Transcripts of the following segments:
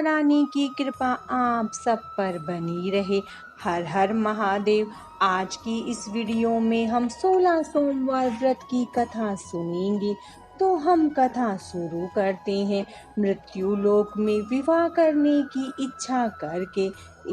महारानी की कृपा आप सब पर बनी रहे। हर हर महादेव। आज की इस वीडियो में हम 16 सोमवार व्रत की कथा सुनेंगे। तो हम कथा शुरू करते हैं। मृत्यु लोक में विवाह करने की इच्छा करके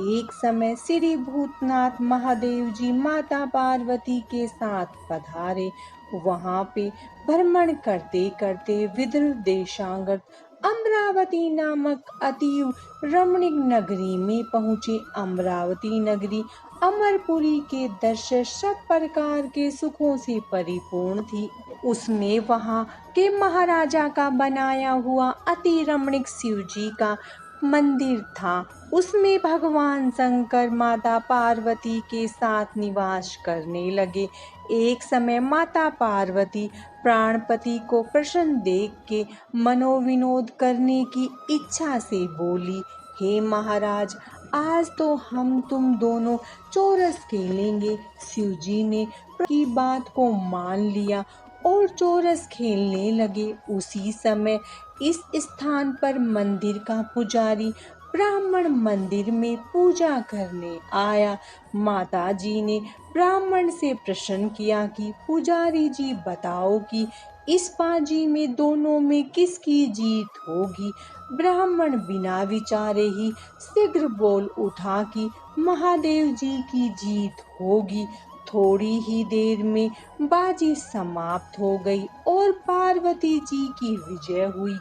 एक समय श्री भूतनाथ महादेव जी माता पार्वती के साथ पधारे। वहां पे भ्रमण करते करते विदर्भ देशांगत अमरावती नामक अतीव रमणीक नगरी में पहुँचे। अमरावती नगरी अमरपुरी के दृश्य सब प्रकार के सुखों से परिपूर्ण थी। उसमें वहां के महाराजा का बनाया हुआ अति रमणीक शिव जी का मंदिर था। उसमें भगवान शंकर माता पार्वती के साथ निवास करने लगे। एक समय माता पार्वती प्राणपति को प्रसन्न देख के मनोविनोद करने की इच्छा से बोली, हे महाराज, आज तो हम तुम दोनों चौरस खेलेंगे। शिव जी ने की बात को मान लिया और चौरस खेलने लगे। उसी समय इस स्थान पर मंदिर का पुजारी ब्राह्मण मंदिर में पूजा करने आया। माता जी ने ब्राह्मण से प्रश्न किया कि पुजारी जी बताओ कि इस बाजी में दोनों में किसकी जीत होगी। ब्राह्मण बिना विचारे ही शीघ्र बोल उठा कि महादेव जी की जीत होगी। थोड़ी ही देर में बाजी समाप्त हो गई और पार्वती जी की विजय हुई।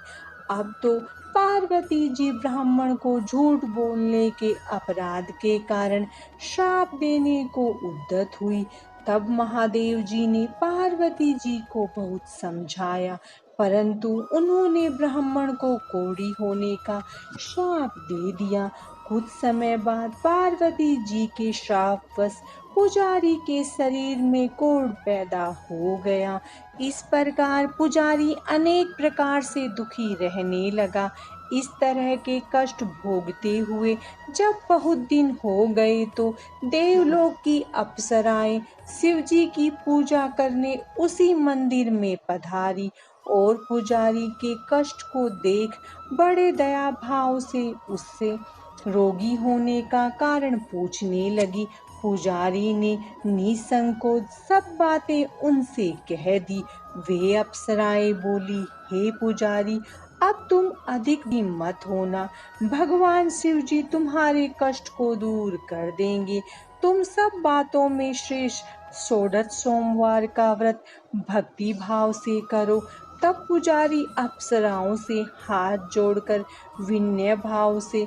अब तो पार्वती जी ब्राह्मण को झूठ बोलने के अपराध के कारण श्राप देने को उद्यत हुई। तब महादेव जी ने पार्वती जी को बहुत समझाया, परंतु उन्होंने ब्राह्मण को कोढ़ी होने का श्राप दे दिया। कुछ समय बाद पार्वती जी के श्रापवश पुजारी के शरीर में कोढ़ पैदा हो गया। इस प्रकार पुजारी अनेक प्रकार से दुखी रहने लगा। इस तरह के कष्ट भोगते हुए जब बहुत दिन हो गए तो देवलोक की अप्सराएं शिव जी की पूजा करने उसी मंदिर में पधारी और पुजारी के कष्ट को देख बड़े दया भाव से उससे रोगी होने का कारण पूछने लगी। पुजारी ने निसंकोच सब बातें उनसे कह दी। वे अप्सराएं बोली, हे पुजारी, अब तुम अधिक भी मत होना। भगवान शिव जी तुम्हारे कष्ट को दूर कर देंगे। तुम सब बातों में श्रेष्ठ 16 सोमवार का व्रत भक्ति भाव से करो। तब पुजारी अप्सराओं से हाथ जोड़कर विनय भाव से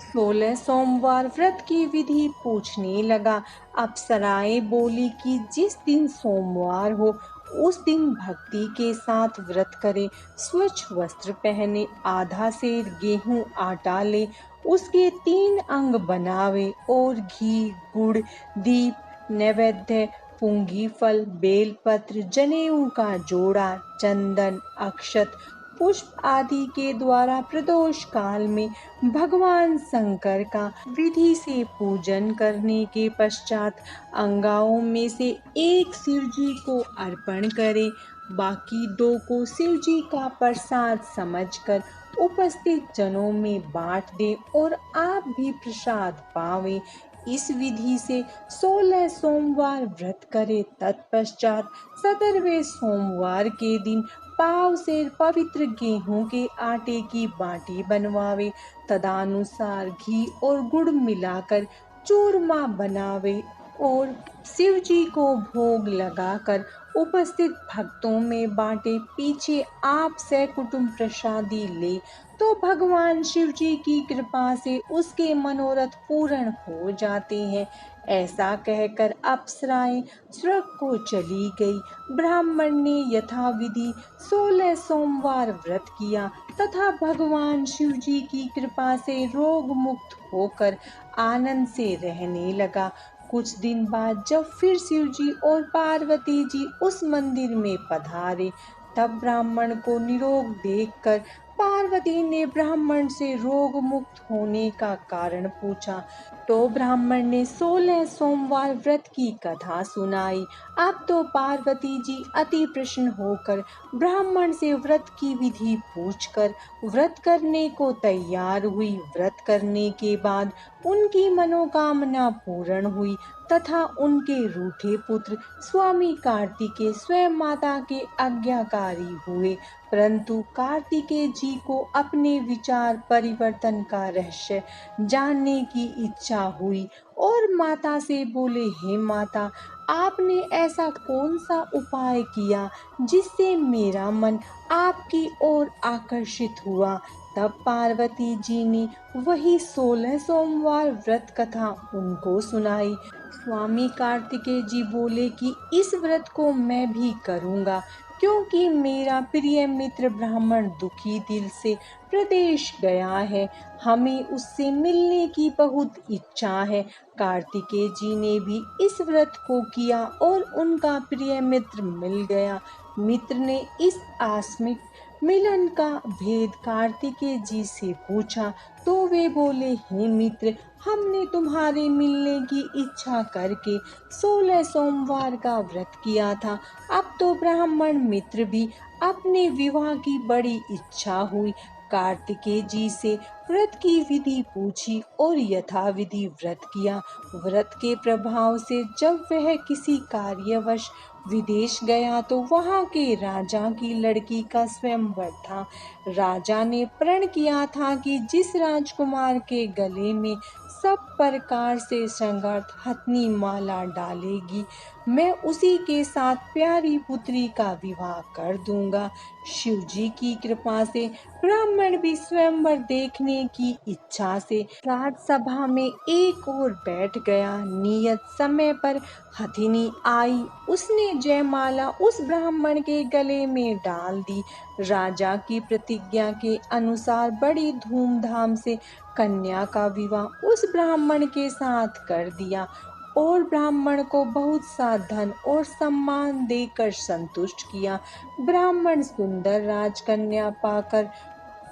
16 सोमवार व्रत की विधि पूछने लगा। अप्सराएं बोली कि जिस दिन सोमवार हो उस दिन भक्ति के साथ व्रत करे, स्वच्छ वस्त्र पहने, आधा सेर गेहूं आटा ले, उसके 3 अंग बनावे और घी, गुड़, दीप, नैवेद्य, पुंगी फल, बेलपत्र, जनेऊ का जोड़ा, चंदन, अक्षत, पुष्प आदि के द्वारा प्रदोष काल में भगवान शंकर का विधि से पूजन करने के पश्चात अंगाओं में से एक शिव जी को अर्पण करे, बाकी 2 को शिव जी का प्रसाद समझकर उपस्थित जनों में बांट दे और आप भी प्रसाद पावे। इस विधि से 16 सोमवार व्रत करे। तत्पश्चात 17वें सोमवार के दिन पाव से पवित्र गेहूं के आटे की बाटी बनवावे, तदानुसार घी और गुड़ मिलाकर चूरमा बनावे और शिव जी को भोग लगाकर उपस्थित भक्तों में बांटे। पीछे आप सकुटुम्ब प्रसादी ले तो भगवान शिव जी की कृपा से उसके मनोरथ पूर्ण हो जाते हैं। ऐसा कहकर अप्सराएं स्वर्ग को चली गई। ब्राह्मण ने यथाविधि 16 सोमवार व्रत किया तथा भगवान शिव जी की कृपा से रोग मुक्त होकर आनंद से रहने लगा। कुछ दिन बाद जब फिर शिव जी और पार्वती जी उस मंदिर में पधारे, तब ब्राह्मण को निरोग देखकर पार्वती ने ब्राह्मण से रोग मुक्त होने का कारण पूछा। तो ब्राह्मण ने 16 सोमवार व्रत की कथा सुनाई। अब तो पार्वती जी अति प्रसन्न होकर ब्राह्मण से व्रत की विधि पूछकर व्रत करने को तैयार हुई। व्रत करने के बाद उनकी मनोकामना पूर्ण हुई तथा उनके रूठे पुत्र स्वामी कार्तिकेय स्वयं माता के आज्ञाकारी हुए। परंतु कार्तिकेय जी को अपने विचार परिवर्तन का रहस्य जानने की इच्छा हुई और माता से बोले, हे माता, आपने ऐसा कौन सा उपाय किया जिससे मेरा मन आपकी ओर आकर्षित हुआ। तब पार्वती जी ने वही 16 सोमवार व्रत कथा उनको सुनाई। स्वामी कार्तिकेय जी बोले कि इस व्रत को मैं भी करूंगा, क्योंकि मेरा प्रिय मित्र ब्राह्मण दुखी दिल से प्रदेश गया है। हमें उससे मिलने की बहुत इच्छा है। कार्तिकेय जी ने भी इस व्रत को किया और उनका प्रिय मित्र मिल गया। मित्र ने इस आकस्मिक मिलन का भेद कार्तिकेय जी से पूछा तो वे बोले, हे मित्र, हमने तुम्हारे मिलने की इच्छा करके 16 सोमवार का व्रत किया था। अब तो ब्राह्मण मित्र भी अपने विवाह की बड़ी इच्छा हुई। कार्तिकेय जी से व्रत की विधि पूछी और यथाविधि व्रत किया। व्रत के प्रभाव से जब वह किसी कार्यवश विदेश गया तो वहां के राजा की लड़की का स्वयंवर था। राजा ने प्रण किया था कि जिस राजकुमार के गले में सब प्रकार से श्रृंगार हथनी माला डालेगी, मैं उसी के साथ प्यारी पुत्री का विवाह कर दूंगा। शिव जी की कृपा से ब्राह्मण भी स्वयंवर देखने की इच्छा से राजसभा में एक ओर बैठ गया। नियत समय पर हथिनी आई। उसने जयमाला उस ब्राह्मण के गले में डाल दी। राजा की प्रतिज्ञा के अनुसार बड़ी धूमधाम से कन्या का विवाह उस ब्राह्मण के साथ कर दिया और ब्राह्मण को बहुत सा धन और सम्मान देकर संतुष्ट किया। ब्राह्मण सुंदर राजकन्या पाकर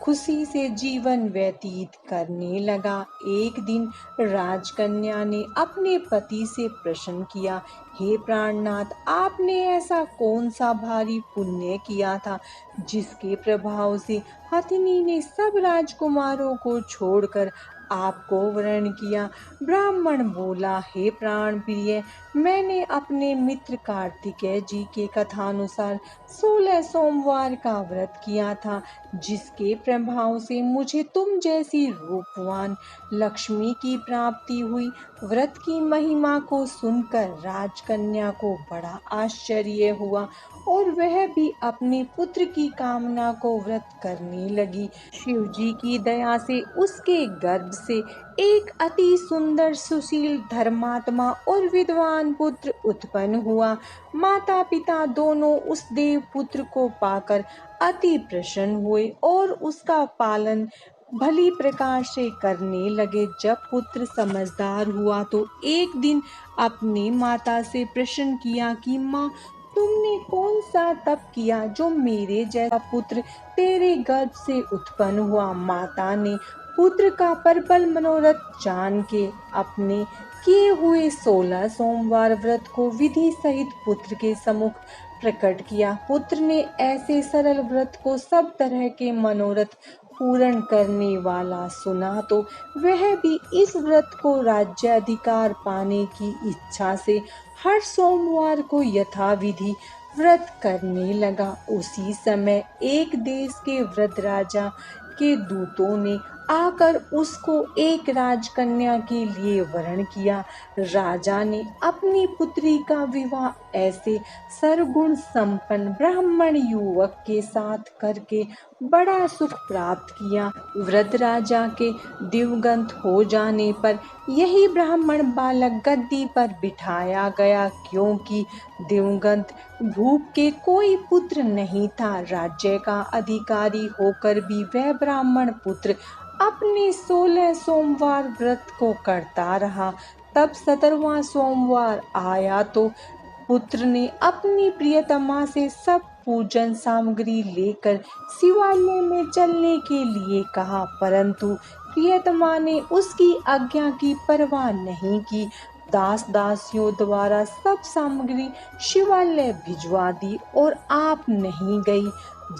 खुशी से जीवन व्यतीत करने लगा। एक दिन राजकन्या ने अपने पति से प्रश्न किया, हे प्राणनाथ, आपने ऐसा कौन सा भारी पुण्य किया था जिसके प्रभाव से हथिनी ने सब राजकुमारों को छोड़कर आपको वरण किया। ब्राह्मण बोला, हे प्राण प्रिय, मैंने अपने मित्र कार्तिकेय जी के कथानुसार 16 सोमवार का व्रत किया था, जिसके प्रभाव से मुझे तुम जैसी रूपवान लक्ष्मी की प्राप्ति हुई। व्रत की महिमा को सुनकर राजकन्या को बड़ा आश्चर्य हुआ और वह भी अपने पुत्र की कामना को व्रत करने लगी। शिव जी की दया से उसके गर्भ से एक अति सुंदर, सुशील, धर्मात्मा और विद्वान पुत्र उत्पन्न हुआ। माता पिता दोनों उस देव पुत्र को पाकर अति प्रसन्न हुए और उसका पालन भली प्रकार से करने लगे। जब पुत्र समझदार हुआ तो एक दिन अपनी माता से प्रश्न किया कि माँ, तुमने कौन सा तप किया जो मेरे जैसा पुत्र तेरे गर्भ से उत्पन्न हुआ। माता ने पुत्र का प्रबल मनोरथ जान के अपने किए हुए 16 सोमवार व्रत को विधि सहित पुत्र के सम्मुख प्रकट किया। पुत्र ने ऐसे सरल व्रत को सब तरह के मनोरथ पूर्ण करने वाला सुना तो वह भी इस व्रत को राज्याधिकार पाने की इच्छा से हर सोमवार को यथाविधि व्रत करने लगा। उसी समय एक देश के वृद्ध राजा के दूतों ने आकर उसको एक राजकन्या के लिए वरण किया। राजा ने अपनी पुत्री का विवाह ऐसे सर्वगुण संपन्न ब्राह्मण युवक के साथ करके बड़ा सुख प्राप्त किया। वृद्ध राजा के दिवंगत हो जाने पर यही ब्राह्मण बालक गद्दी पर बिठाया गया, क्योंकि दिवंगत भूप के कोई पुत्र नहीं था। राज्य का अधिकारी होकर भी वह ब्राह्मण पुत्र अपने 16 सोमवार व्रत को करता रहा। तब 17वां सोमवार आया तो पुत्र ने अपनी प्रियतमा से सब पूजन सामग्री लेकर शिवालय में चलने के लिए कहा, परंतु प्रियतमा ने उसकी आज्ञा की परवाह नहीं की। दास दासियों द्वारा सब सामग्री शिवालय भिजवा दी और आप नहीं गई।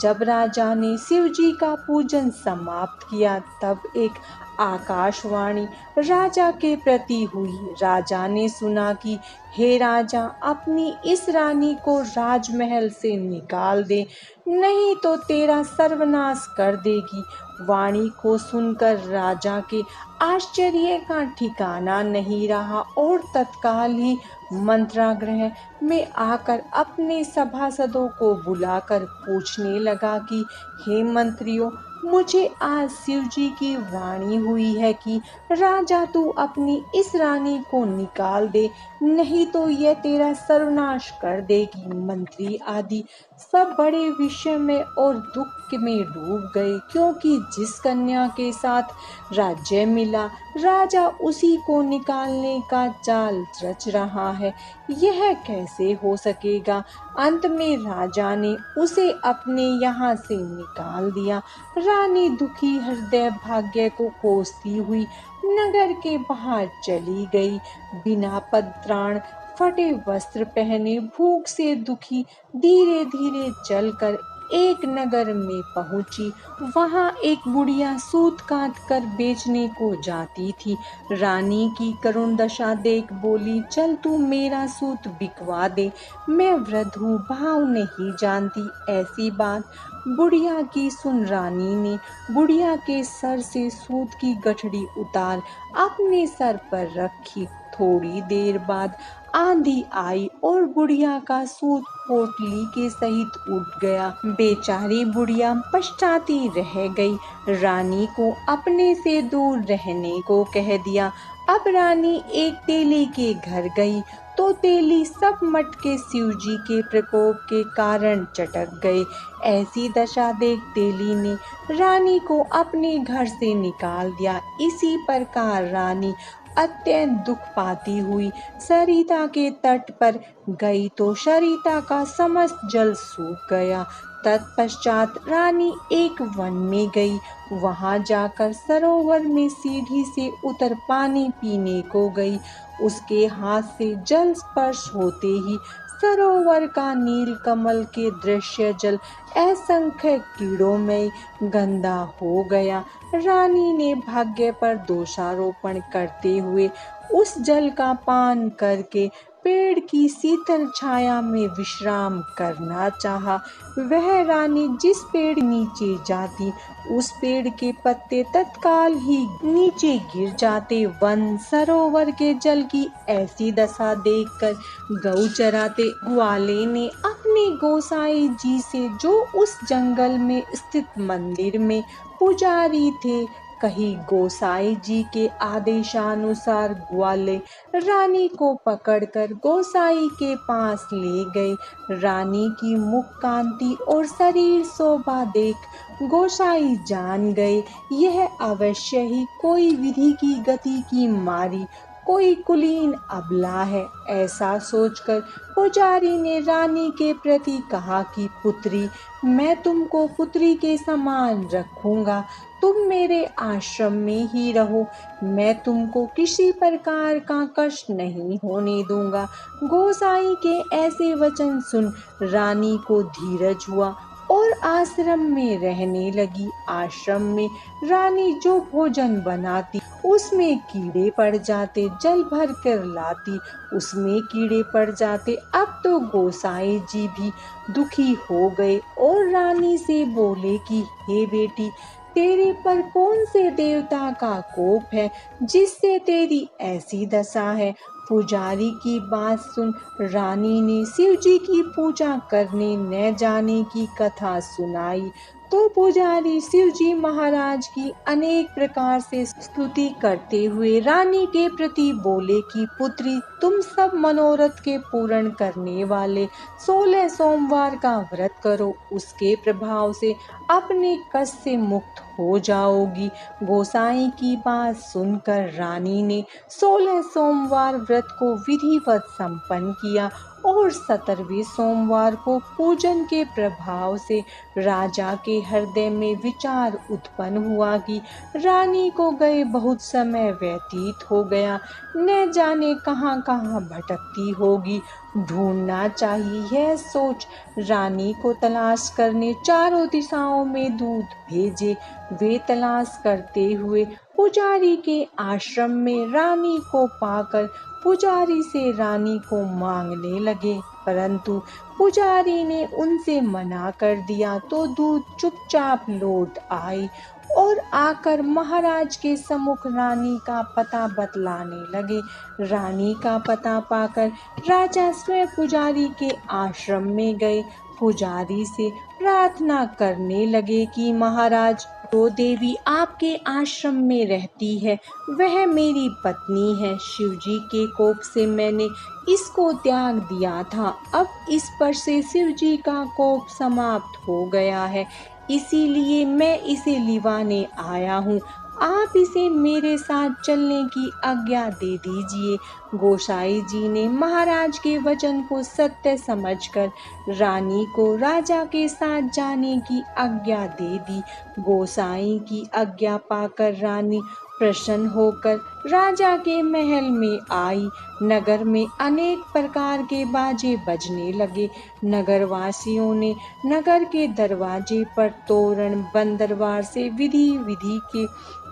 जब राजा ने शिव जी का पूजन समाप्त किया तब एक आकाशवाणी राजा के प्रति हुई। राजा ने सुना कि हे राजा, अपनी इस रानी को राजमहल से निकाल दे, नहीं तो तेरा सर्वनाश कर देगी। वाणी को सुनकर राजा के आश्चर्य का ठिकाना नहीं रहा और तत्काल ही मंत्रागृह में आकर अपने सभासदों को बुलाकर पूछने लगा कि हे मंत्रियों, मुझे आज शिव जी की वाणी हुई है कि राजा तू अपनी इस रानी को निकाल दे, नहीं तो यह तेरा सर्वनाश कर देगी। मंत्री आदि सब बड़े विषय में और दुख में डूब गए, क्योंकि जिस कन्या के साथ राज्य मिला राजा उसी को निकालने का जाल रच रहा है। यह कैसे हो सकेगा। अंत में राजा ने उसे अपने यहाँ से निकाल दिया। रानी दुखी हृदय भाग्य को कोसती हुई नगर के बाहर चली गई। बिना पत्राण, फटे वस्त्र पहने, भूख से दुखी धीरे धीरे चलकर एक नगर में पहुंची। वहां एक बुढ़िया सूत काट कर बेचने को जाती थी। रानी की करुण दशा देख बोली, चल तू मेरा सूत बिकवा दे, मैं वृद्ध हूँ, भाव नहीं जानती। ऐसी बात बुढ़िया की सुन रानी ने बुढ़िया के सर से सूत की गठड़ी उतार अपने सर पर रखी। थोड़ी देर बाद आंधी आई और बुढ़िया का सूत पोटली के सहित उड़ गया। बेचारी बुढ़िया पछताती रह गई। रानी को अपने से दूर रहने को कह दिया। अब रानी एक तेली के घर गई तो तेली सब मटके शिव जी के प्रकोप के कारण चटक गए। ऐसी दशा देख तेली ने रानी को अपने घर से निकाल दिया। इसी प्रकार रानी अत्यंत दुख पाती हुई सरिता के तट पर गई तो सरिता का समस्त जल सूख गया। तत्पश्चात रानी एक वन में गई। वहां जाकर सरोवर में सीढ़ी से उतर पानी पीने को गई। उसके हाथ से जल स्पर्श होते ही सरोवर का नील कमल के दृश्य जल असंख्य कीड़ों में गंदा हो गया। रानी ने भाग्य पर दोषारोपण करते हुए उस जल का पान करके पेड़ की शीतल छाया में विश्राम करना चाहा। वह रानी जिस पेड़ नीचे जाती उस पेड़ के पत्ते तत्काल ही नीचे गिर जाते। वन सरोवर के जल की ऐसी दशा देखकर गौ चराते वाले ने अपने गोसाई जी से, जो उस जंगल में स्थित मंदिर में पुजारी थे, कही गोसाई जी के आदेशानुसार ग्वाले रानी को पकड़कर गोसाई के पास ले गए। रानी की मुख कांति और शरीर शोभा देख गोसाई जान गए यह अवश्य ही कोई विधि की गति की मारी कोई कुलीन अबला है। ऐसा सोचकर पुजारी ने रानी के प्रति कहा कि पुत्री, मैं तुमको पुत्री के समान रखूंगा, तुम मेरे आश्रम में ही रहो, मैं तुमको किसी प्रकार का कष्ट नहीं होने दूंगा। गोसाई के ऐसे वचन सुन रानी को धीरज हुआ और आश्रम में रहने लगी। आश्रम में रानी जो भोजन बनाती उसमें कीड़े पड़ जाते, जल भर कर लाती उसमें कीड़े पड़ जाते। अब तो गोसाई जी भी दुखी हो गए और रानी से बोले कि हे बेटी, तेरे पर कौन से देवता का कोप है जिससे तेरी ऐसी दशा है। पुजारी की बात सुन रानी ने शिव जी की पूजा करने न जाने की कथा सुनाई। तो पुजारी शिव जी महाराज की अनेक प्रकार से स्तुति करते हुए रानी के प्रति बोले कि पुत्री, तुम सब मनोरथ के पूर्ण करने वाले 16 सोमवार का व्रत करो, उसके प्रभाव से अपने कष्ट से मुक्त हो जाओगी। गोसाई की बात सुनकर रानी ने 16 सोमवार व्रत को विधिवत संपन्न किया और 17वें सोमवार को पूजन के प्रभाव से राजा के हृदय में विचार उत्पन्न हुआ कि रानी को गए बहुत समय व्यतीत हो गया, न जाने कहाँ कहाँ भटकती होगी, ढूंढना चाहिए। यह सोच रानी को तलाश करने चारों दिशाओं में दूत भेजे। वे तलाश करते हुए पुजारी के आश्रम में रानी को पाकर पुजारी से रानी को मांगने लगे, परंतु पुजारी ने उनसे मना कर दिया। तो दूत चुपचाप लौट आए और आकर महाराज के सम्मुख रानी का पता बतलाने लगे। रानी का पता पाकर राजा स्वयं पुजारी के आश्रम में गए। पुजारी से प्रार्थना करने लगे कि महाराज, जो देवी आपके आश्रम में रहती है वह मेरी पत्नी है। शिवजी के कोप से मैंने इसको त्याग दिया था, अब इस पर से शिवजी का कोप समाप्त हो गया है, इसीलिए मैं इसे लिवाने आया हूँ। आप इसे मेरे साथ चलने की आज्ञा दे दीजिए। गोसाई जी ने महाराज के वचन को सत्य समझकर रानी को राजा के साथ जाने की आज्ञा दे दी। गोसाई की आज्ञा पाकर रानी प्रसन्न होकर राजा के महल में आई। नगर में अनेक प्रकार के बाजे बजने लगे। नगरवासियों ने नगर के दरवाजे पर तोरण बंदरवार से विधि विधि के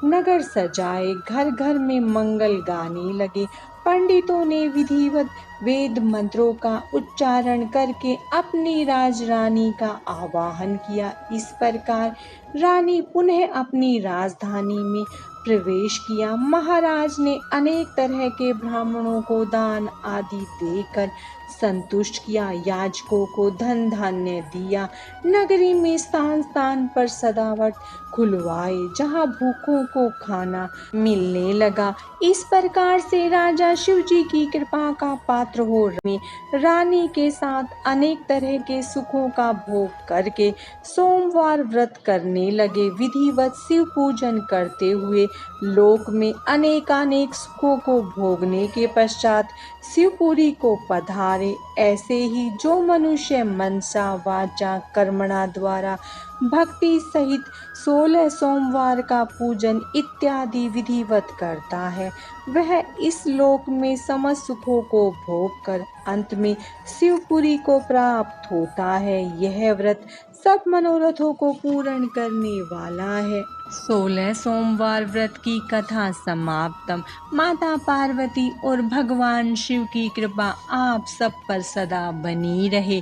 नगर सजाए। घर घर में मंगल गाने लगे। पंडितों ने विधिवत वेद मंत्रों का उच्चारण करके अपनी राजरानी का आवाहन किया। इस प्रकार रानी पुनः अपनी राजधानी में प्रवेश किया। महाराज ने अनेक तरह के ब्राह्मणों को दान आदि देकर संतुष्ट किया। याजकों को धन धान्य दिया। नगरी में स्थान स्थान पर सजावट खुलवाए, जहाँ भूखों को खाना मिलने लगा। इस प्रकार से राजा शिवजी की कृपा का पात्र हो रानी के साथ अनेक तरह के सुखों का भोग करके सोमवार व्रत करने लगे। विधिवत शिव पूजन करते हुए लोक में अनेकानेक सुखों को भोगने के पश्चात शिवपुरी को पधारे। ऐसे ही जो मनुष्य मनसा वाचा कर्मणा द्वारा भक्ति सहित 16 सोमवार का पूजन इत्यादि विधिवत करता है, वह इस लोक में समस्त सुखों को भोग कर अंत में शिवपुरी को प्राप्त होता है। यह व्रत सब मनोरथों को पूर्ण करने वाला है। 16 सोमवार व्रत की कथा समाप्तम। माता पार्वती और भगवान शिव की कृपा आप सब पर सदा बनी रहे।